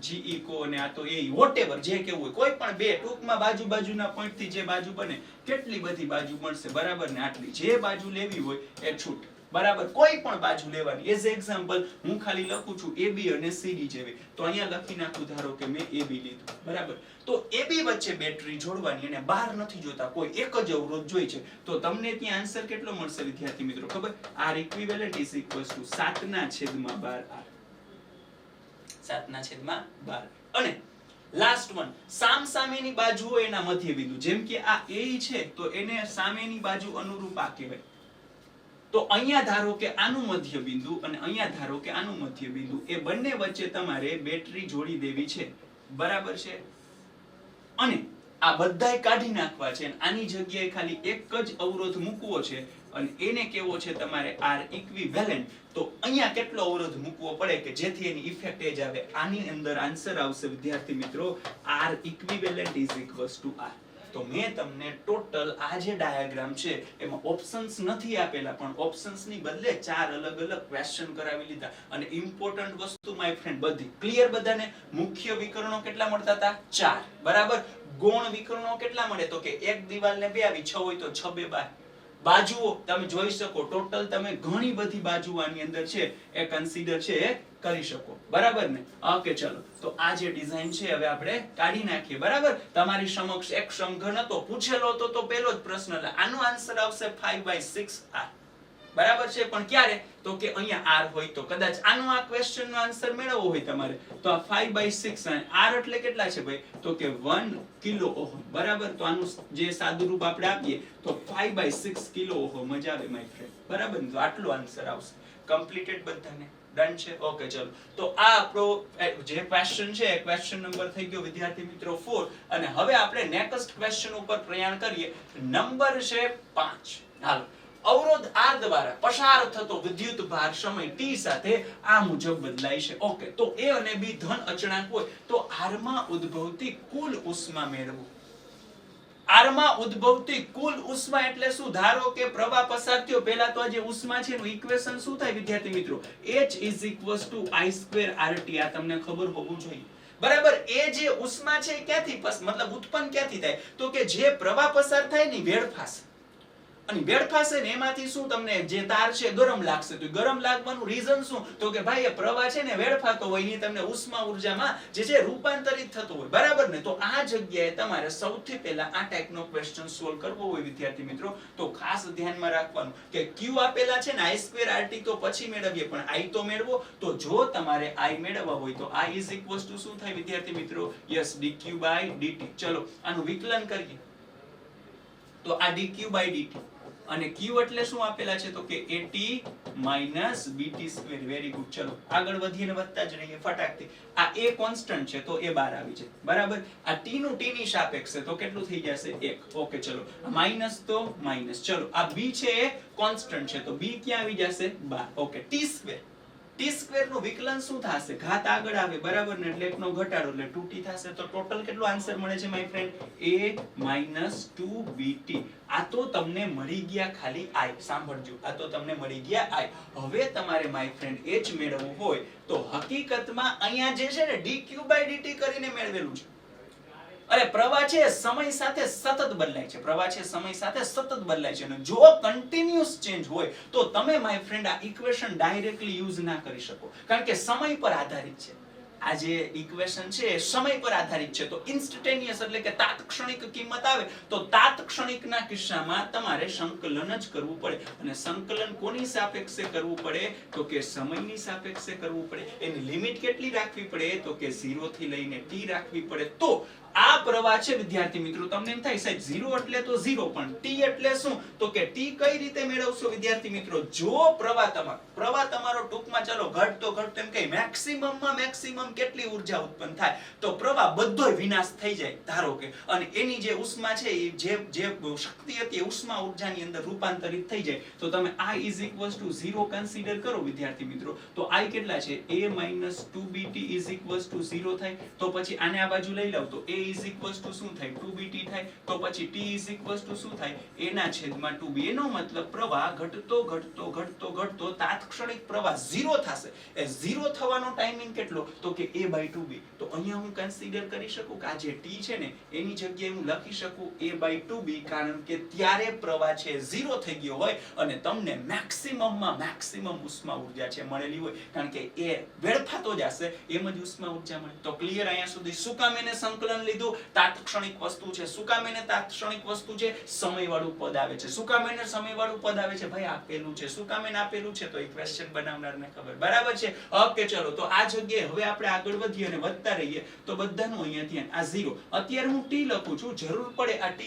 GE કો, અને આ તો AE, વોટેવર જે કેવું હોય, કોઈ પણ બે ટૂંકમાં બાજુના પોઈન્ટ થી જે બાજુ બને, કેટલી બધી બાજુ મળશે, બરાબર ને. આટલી જે બાજુ લેવી હોય એ છૂટ, બરાબર. કોઈ પણ બાજુ લેવાની. એઝ એક્ઝામ્પલ હું ખાલી લખું છું AB અને CD જેવી, તો અહીંયા લખી નાખું, ધારો કે મેં AB લીધું, બરાબર. તો AB વચ્ચે બેટરી જોડવાની અને બહાર નથી જોતા, કોઈ એક જ અવરોધ જોઈ છે, તો તમને ત્યાં આન્સર કેટલો મળશે વિદ્યાર્થી મિત્રો ખબર, R equivalent is equals to 7/12R, 7/12. અને લાસ્ટ વન, સામસામેની બાજુ હોય એના મધ્ય બિંદુ, જેમ કે આ A છે તો એને સામેની બાજુ અનુરૂપ આ કહેવાય. તો અહીંયા ધારો કે આનું મધ્ય બિંદુ અને અહીંયા ધારો કે આનું મધ્ય બિંદુ, એ બંને વચ્ચે તમારે બેટરી જોડી દેવી છે, બરાબર છે, અને આ બધાય કાઢી નાખવા છે, આની જગ્યાએ ખાલી એક જ અવરોધ મૂકવો છે અને એને કેવો છે તમારે R ઇક્વિવેલેન્ટ. તો અહીંયા કેટલો અવરોધ મૂકવો પડે કે જેથી એની ઇફેક્ટ એ જ આવે. આની અંદર આન્સર આવશે વિદ્યાર્થી મિત્રો R equivalent is equals two R. તો મેં તમને ટોટલ આ જે ડાયાગ્રામ છે એમાં ઓપ્શન્સ નથી આપેલા, પણ ઓપ્શન્સ ની બદલે 4 અલગ અલગ ક્વેશ્ચન કરાવી લીધા. અને ઇમ્પોર્ટન્ટ વસ્તુ માય ફ્રેન્ડ બધી ક્લિયર. બધાને મુખ્ય વિકર્ણો કેટલા મળતા હતા? 4, બરાબર. ગૌણ વિકર્ણો કેટલા મળે? તો કે એક દિવાલને 2 આવી 6 હોય તો 6 2 12. બાજુઓ તમે જોઈ શકો, ટોટલ તમે ઘણી બધી બાજુઓ આની અંદર છે એ કન્સિડર છે એ કરી શકો, બરાબર ને? ઓકે, ચલો તો આ જે ડિઝાઇન છે હવે આપણે કાઢી નાખીએ, બરાબર. તમારી સમક્ષ એક સમઘન હતો, પૂછેલો હતો તો પહેલો જ પ્રશ્ન, આનો આન્સર આવશે 5/6R, બરાબર છે. પણ ક્યારે? તો કે અહીંયા R હોય તો. કદાચ આનો આ ક્વેશ્ચન નો આન્સર મેળવવો હોય તમારે તો આ 5/6 અને R એટલે કેટલા છે ભાઈ? તો કે 1 કિલો ઓહમ, બરાબર. તો આનું જે સાદું રૂપ આપણે આપીએ તો 5/6 કિલો ઓહમ જ આવે માય ફ્રેન્ડ, બરાબર. તો આટલો આન્સર આવશે. કમ્પ્લીટેડ બધાને? ડન છે? ઓકે, ચલો તો આ આપણો જે ક્વેશ્ચન છે ક્વેશ્ચન નંબર થઈ ગયો વિદ્યાર્થી મિત્રો 4. અને હવે આપણે નેક્સ્ટ ક્વેશ્ચન ઉપર પ્રયાણ કરીએ. નંબર છે 5. હાલો. અવરોધ R દ્વારા પસાર થતો વિદ્યુત ભાર સમય t સાથે આ મુજબ બદલાય છે. ઓકે, તો A અને B ધન અચળાંક હોય તો R માં ઉદ્ભવતી કુલ ઉષ્મા મેળવો. R માં ઉદ્ભવતી કુલ ઉષ્મા એટલે શું? ધારો કે પ્રવાહ પસાર થયો, પહેલા તો આ જે ઉષ્મા છે એનું ઇક્વેશન શું થાય વિદ્યાર્થી મિત્રો? H = I2RT. આ તમને ખબર હોવું જોઈએ, બરાબર. એ જે ઉષ્મા છે ક્યાંથી મતલબ ઉત્પન્ન ક્યાંથી થાય? તો કે જે પ્રવાહ પસાર થાય ને વેડફાશે, અને વેડફાશે ને એમાંથી શું તમને જે તાર છે ગરમ લાગશે. તો ગરમ લાગવાનું રીઝન શું? તો કે ભાઈ એ પ્રવાહ છે ને વેડફાતો હોય, એની તમને ઉષ્મા ઉર્જામાં જે છે રૂપાંતરિત થતું હોય, બરાબર ને? તો આ જગ્યાએ તમારે સૌથી પહેલા આ ટાઈપનો ક્વેશ્ચન સોલ્વ કરવો હોય વિદ્યાર્થી મિત્રો તો ખાસ ધ્યાનમાં રાખવાનું કે Q આપેલા છે ને I2RT તો પછી મેળવીએ, પણ I તો મેળવો. તો જો તમારે I મેળવવા હોય તો I = શું થાય વિદ્યાર્થી મિત્રો? Yes, dQ/dt. ચલો આનું વિકલન કરીએ તો આ dQ/dt અને Q એટલે શું આપેલા છે? તો કે AT - BT². Very good. ચલો આગળ વધીને વધતા જ રહીએ ફટાકથી. આ A કોન્સ્ટન્ટ છે તો એ બહાર આવી જાય, બરાબર. આ T નું T ની સાપેક્ષે તો કેટલું થઈ જશે? 1. ઓકે, ચલો માઈનસ તો માઈનસ. ચલો આ B છે એ કોન્સ્ટન્ટ છે તો B ક્યાં આવી જશે? 12. Okay, T². T² નું વિકલન શું થશે? ઘાત આગળ આવે, બરાબર ને? એટલે એકનો ઘટાડો એટલે 2t થશે. તો ટોટલ કેટલો આન્સર મળે છે માય ફ્રેન્ડ? A - 2BT. આ તો તમને મળી ગયા ખાલી I. સાંભળજો, આ તો તમને મળી ગયા I. હવે તમારે માય ફ્રેન્ડ H મેળવવું હોય તો હકીકતમાં અહીંયા જે છે ને dQ/dt કરીને મેળવેલું છે. અરે પ્રવાહ છે સમય સાથે સતત બદલાય છે, પ્રવાહ છે સમય સાથે સતત બદલાય છે. અને જો કન્ટિન્યુઅસ ચેન્જ હોય તો તમે માય ફ્રેન્ડ આ ઇક્વેશન ડાયરેક્ટલી યુઝ ના કરી શકો, કારણ કે સમય પર આધારિત છે. આ જે ઇક્વેશન છે એ સમય પર આધારિત છે. તો ઇન્સ્ટન્ટેનિયસ એટલે કે તાત્ક્ષણિક કિંમત આવે તો તાત્ક્ષણિકના કિસ્સામાં તમારે સંકલન જ કરવું પડે. અને સંકલન કોની સાપેક્ષે કરવું પડે? તો કે સમયની સાપેક્ષે કરવું પડે. એની લિમિટ કેટલી રાખવી પડે? તો કે 0 થી લઈને t રાખવી પડે. તો આ પ્રવાહ છે વિદ્યાર્થી મિત્રો, તમને એમ થાય સાહેબ 0 એટલે તો 0, પણ t એટલે શું? તો કે t કઈ રીતે મેળવશો વિદ્યાર્થી મિત્રો? જો પ્રવાહ તમારો ટૂંકમાં ચાલો ઘટતો એમ કે મેક્સિમમ માં મેક્સિમમ કેટલી ઉર્જા ઉત્પન્ન થાય તો પ્રવાહ બધોય વિનાશ થઈ જાય ધારો કે, અને એની જે ઉષ્મા છે એ જે શક્તિ હતી ઉષ્મા ઉર્જાની અંદર રૂપાંતરિત થઈ જાય. તો તમે I = 0 કન્સિડર કરો વિદ્યાર્થી મિત્રો. તો I કેટલા છે? A - 2BT = 0 થાય. તો પછી આને આ બાજુ લઈ લાવ તો A = શું થાય? 2BT થાય. તો પછી T = શું થાય? A/2B. એનો મતલબ પ્રવાહ ઘટતો તાત્ક્ષણિક પ્રવાહ 0 થશે. એ 0 થવાનો ટાઈમિંગ કેટલો? તો કે A/2B. તો અહીંયા હું કન્સિડર કરી શકું કે આ જે T છે ને એની જગ્યાએ હું લખી શકું A/2B, કારણ કે ત્યારે પ્રવાહ છે 0 થઈ ગયો હોય અને તમને મેક્સિમમ માં મેક્સિમમ ઉષ્મા ઉર્જા છે મળેલી હોય, કારણ કે એ વેડફાતો જ હશે એમ જ ઉષ્મા ઉર્જા મળે. તો ક્લિયર અહીંયા સુધી? શું કામ એને સંકલન લીધું? તાત્ક્ષણિક વસ્તુ છે. શું કામ એને તાત્ક્ષણિક વસ્તુ છે? સમયવાળું પદ આવે છે. શું કામ એને સમયવાળું પદ આવે છે? ભાઈ આપેલું છે. શું કામ એને આપેલું છે? તો એ ક્વેશ્ચન બનાવનારને ખબર, બરાબર છે? ઓકે, ચલો તો આ જગ્યાએ હવે આપણે આપણે આગળ વધીએ અને વધતા રહીએ તો બધાનું અહીંયા ધ્યાન. આ 0 અત્યારે હું t લખું છું, જરૂર પડે આ t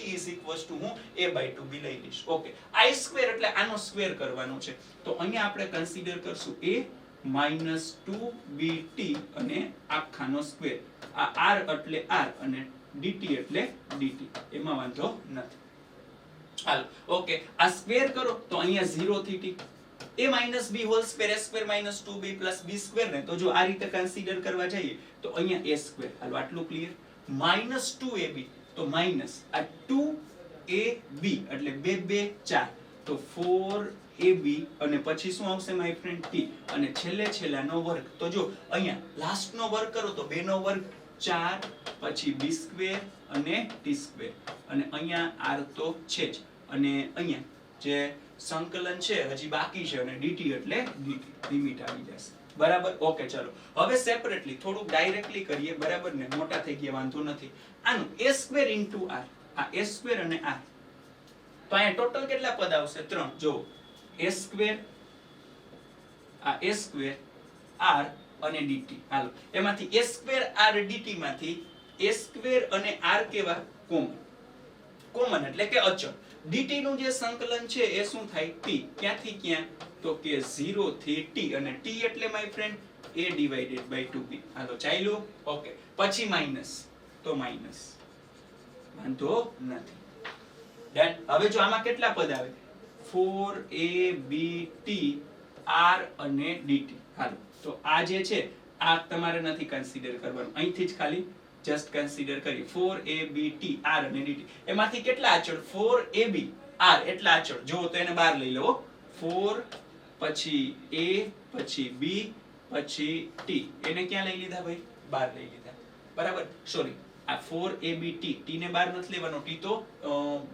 હું a/2b લઈ લઈશ. ઓકે, i² એટલે આનો સ્ક્વેર કરવાનો છે તો અહીંયા આપણે કન્સિડર કરશું a - 2bt અને આખાનો સ્ક્વેર. આ r એટલે r અને dt એટલે dt, એમાં વાંધો નથી. હાલો ઓકે, આ સ્ક્વેર કરો તો અહીંયા 0 થી t a - b whole square a² - 2b + b² ને તો જો આ રીતે કન્સિડર કરવા જઈએ તો અહીંયા a². હાલો આટલું ક્લિયર. -2ab તો માઈનસ આ 2ab એટલે 2 2 4 તો 4ab અને પછી શું આવશે માય ફ્રેન્ડ t અને છેલ્લાનો વર્ગ. તો જો અહીંયા લાસ્ટ નો વર્ગ કરો તો 2 નો વર્ગ 4 પછી b² અને t² અને અહીંયા r તો છે જ અને અહીંયા જે સંકલન છે હજી બાકી છે અને dt એટલે dt લિમિટ આવી જશે. બરાબર. ઓકે ચલો હવે સેપરેટલી થોડું ડાયરેક્ટલી કરીએ. બરાબર ને, મોટા થઈ ગયા વાંધો નથી. આનું a² * r, આ a² અને r તો અહીંયા ટોટલ કેટલા પદ આવશે? 3. જો a², આ a² r અને dt. હાલો એમાંથી a² r dt માંથી a² અને r કેવા? કોમન એટલે કે અચળ. dt નું જે સંકલન છે એ શું થાય? t. ક્યાંથી ક્યાં? તો કે 0 થી t અને t એટલે માય ફ્રેન્ડ a/2b. હાલો ચાલ્યું. ઓકે, પછી માઈનસ તો માઈનસ, વાંધો નથી. ડન. હવે જો આમાં કેટલા પદ આવે? 4abt r અને dt. હાલો તો આ જે છે આ તમારે નથી કન્સિડર કરવાનું, અહીંથી જ ખાલી જસ્ટ કન્સિડર કરી 4abt r અને dt. એમાંથી કેટલા અચળ? 4ab r એટલા અચળ. જો તો એને બહાર લઈ લો. 4 પછી a પછી b પછી t, એને ક્યાં લઈ લીધા ભાઈ? બહાર લઈ લીધા. બરાબર. સોરી, આ 4abt t ને બહાર નથી લેવાનો, t તો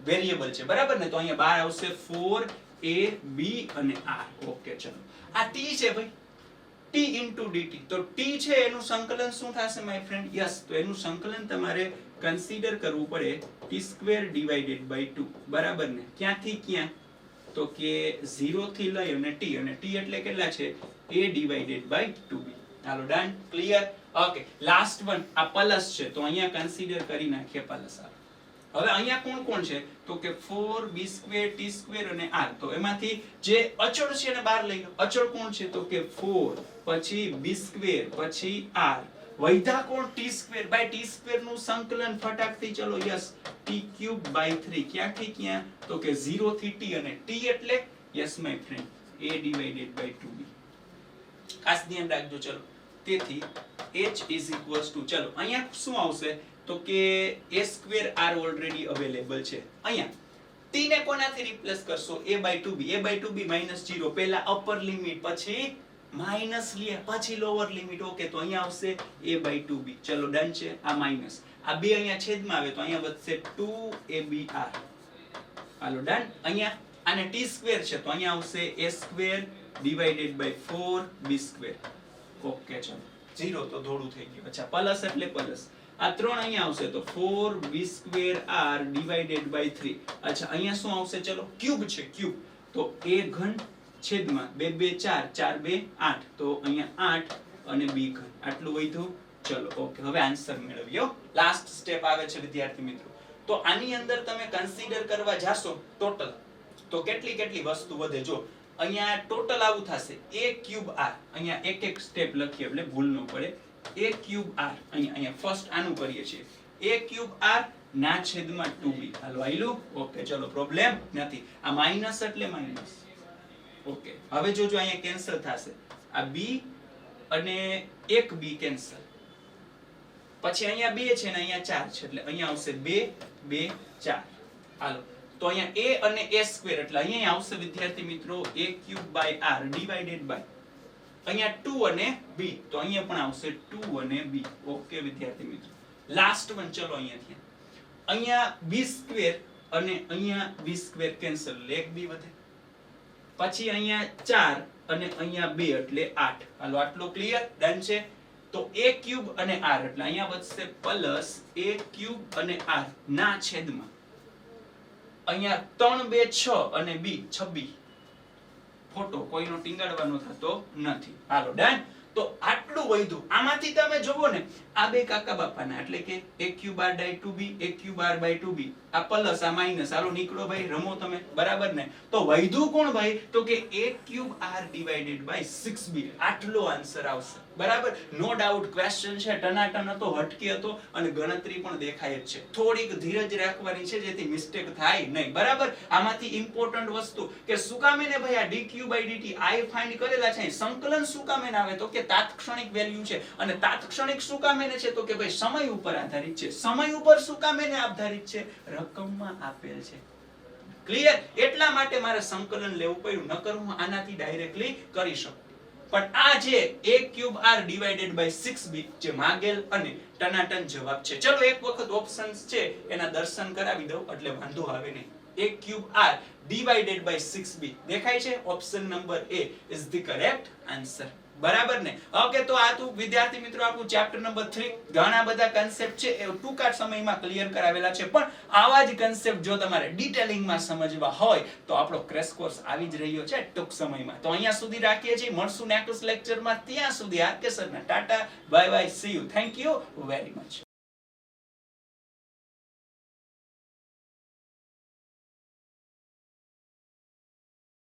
વેરીએબલ છે. બરાબર ને, તો અહીંયા બહાર આવશે 4ab અને r. ઓકે ચલો, આ t છે ભાઈ, t * dt. તો t છે એનું સંકલન શું થશે માય ફ્રેન્ડ? યસ, તો એનું સંકલન તમારે કન્સિડર કરવું પડે t² / 2. બરાબર ને, ક્યાંથી ક્યાં? તો કે 0 થી લઈ અને t એટલે કેટલા છે? a/2b. હાલો done. Clear. Okay, last one આ પ્લસ છે તો અહીંયા કન્સિડર કરી નાખીએ પ્લસ. હવે અહીંયા કોણ છે? તો કે 4b² t² અને r. તો એમાંથી જે અચળ છે એને બહાર લઈ લો. અચળ કોણ છે? તો કે 4 પછી b² પછી r. વૈધા કોણ? t² t² નું સંકલન ફટાકથી ચલો. Yes, t³ / 3. ક્યાંથી ક્યાં? તો કે 0 થી t અને t એટલે યસ માય ફ્રેન્ડ a/2b. ખાસ ધ્યાન રાખજો. ચલો તેથી h ચલો અહીંયા શું આવશે? તો કે a² r ઓલરેડી અવેલેબલ છે. અહીંયા t ને કોનાથી રિપ્લેસ કરશો? a/2b. a/2b -0. પહેલા અપર લિમિટ પછી માઈનસ લે પછી લોઅર લિમિટ. ઓકે, તો અહીંયા આવશે a/2b. ચલો ડન છે. આ માઈનસ આ બે અહીંયા છેદમાં આવે તો અહીંયા વધશે 2abr. હાલો ડન. અહીંયા આને t² છે તો અહીંયા આવશે a² / 4b². ઓકે ચલો 0 તો થોડું થઈ ગયું. અચ્છા, પ્લસ એટલે પ્લસ. આ 3 અહીંયા આવશે તો 4b² r / 3. અચ્છા, અહીંયા શું આવશે? ચલો ક્યુબ છે, ક્યુબ તો a³ છેદમાં 2 2 4 4 2 8 તો અહીંયા 8 અને b³. આટલું વધ્યું. ચલો ઓકે, હવે આન્સર મેળવ્યો. લાસ્ટ સ્ટેપ આવે છે વિદ્યાર્થી મિત્રો. તો આની અંદર તમે કન્સિડર કરવા જાશો ટોટલ તો કેટલી વસ્તુ વધે. જો અહીંયા ટોટલ આવું થશે a³ r. અહીંયા એક સ્ટેપ લખીએ એટલે ભૂલ ન પડે. a³ r અહીંયા ફર્સ્ટ આનું કરીએ છીએ. a³ r ના છેદમાં 2b. હાલો આયલું. ઓકે ચલો, પ્રોબ્લેમ નથી. આ માઈનસ એટલે માઈનસ. ઓકે, હવે જોજો અહીંયા કેન્સલ થશે. આ b અને એક b કેન્સલ. પછી અહીંયા 2 છે ને અહીંયા 4 છે એટલે અહીંયા આવશે 2 2 4. હાલો તો અહીંયા a અને a² એટલે અહીંયા આવશે વિદ્યાર્થી મિત્રો a³ / r ડિવાઇડેડ બાય અહીંયા 2 અને b તો અહીંયા પણ આવશે 2 અને b. ઓકે વિદ્યાર્થી મિત્રો, લાસ્ટ વન. ચલો અહીંયા b² અને અહીંયા b² કેન્સલ એટલે એક b વધે. પછી અહીંયા 4 અને અહીંયા 2 એટલે 8. હાલો આટલો ક્લિયર. ડન છે. તો a³ અને r એટલે અહીંયા વધશે પ્લસ a³ અને r ના છેદમાં અહીંયા 3 2 6 અને b 26. ફોટો કોઈનો ટીંગાડવાનો થતો નથી. હાલો ડન. તો આટલું વધ્યું. આમાંથી તમે જોવો ને આ બે કાકા બાપાના એટલે કે AQ_2b AQ_2b આ પ્લસ આ માઈનસ હાલો નીકળો ભાઈ રમો તમે બરાબર ને. તો વધ્યું કોણ ભાઈ તો કે A³R/6b આટલો આન્સર આવશે બરાબર. નો ડાઉટ ક્વેશ્ચન છે ટનાટન હતો હટકે હતો અને ગણતરી પણ દેખાય જ છે. થોડીક ધીરજ રાખવાની છે જેથી મિસ્ટેક થાય નહીં બરાબર. આમાંથી ઇમ્પોર્ટન્ટ વસ્તુ કે શું કામ એને ભાઈ આ dq/dt I ફાઇન્ડ કરેલા છે સંકલન શું કામ એને આવે તો કે તાત્ક્ષણિક વેલ્યુ છે અને તાત્ક્ષણિક શું કામ એને છે તો કે ભાઈ સમય ઉપર આધારિત છે. સમય ઉપર શું કામ એને આધારિત છે રકમમાં આપેલ છે. ક્લિયર. એટલા માટે મારે સંકલન લેવું પડ્યું નકર હું આનાથી ડાયરેક્ટલી કરી શકું. પણ આ જે A³R/6b જે માગેલ અને ટનાટન જવાબ છે. ચલો એક વખત ઓપ્શન્સ છે એના દર્શન કરાવી દઉં એટલે વાંધો આવે નહીં. A³R/6b દેખાય છે. Option number A is the correct answer. બરાબર ને. ઓકે તો આ તું વિદ્યાર્થી મિત્રો આપણું ચેપ્ટર નંબર 3 ઘણા બધા કન્સેપ્ટ છે એ ટૂંકા સમયમાં ક્લિયર કરાવેલા છે. પણ આવા જ કન્સેપ્ટ જો તમારે ડિટેલિંગમાં સમજવા હોય તો આપણો ક્રેશ કોર્સ આવી જ રહ્યો છે ટૂંક સમયમાં. તો અહીંયા સુધી રાખીએ છીએ. મળશું નેક્સ્ટ લેક્ચરમાં. ત્યાં સુધી આરકે સરના tata bye bye see you. Thank you very much.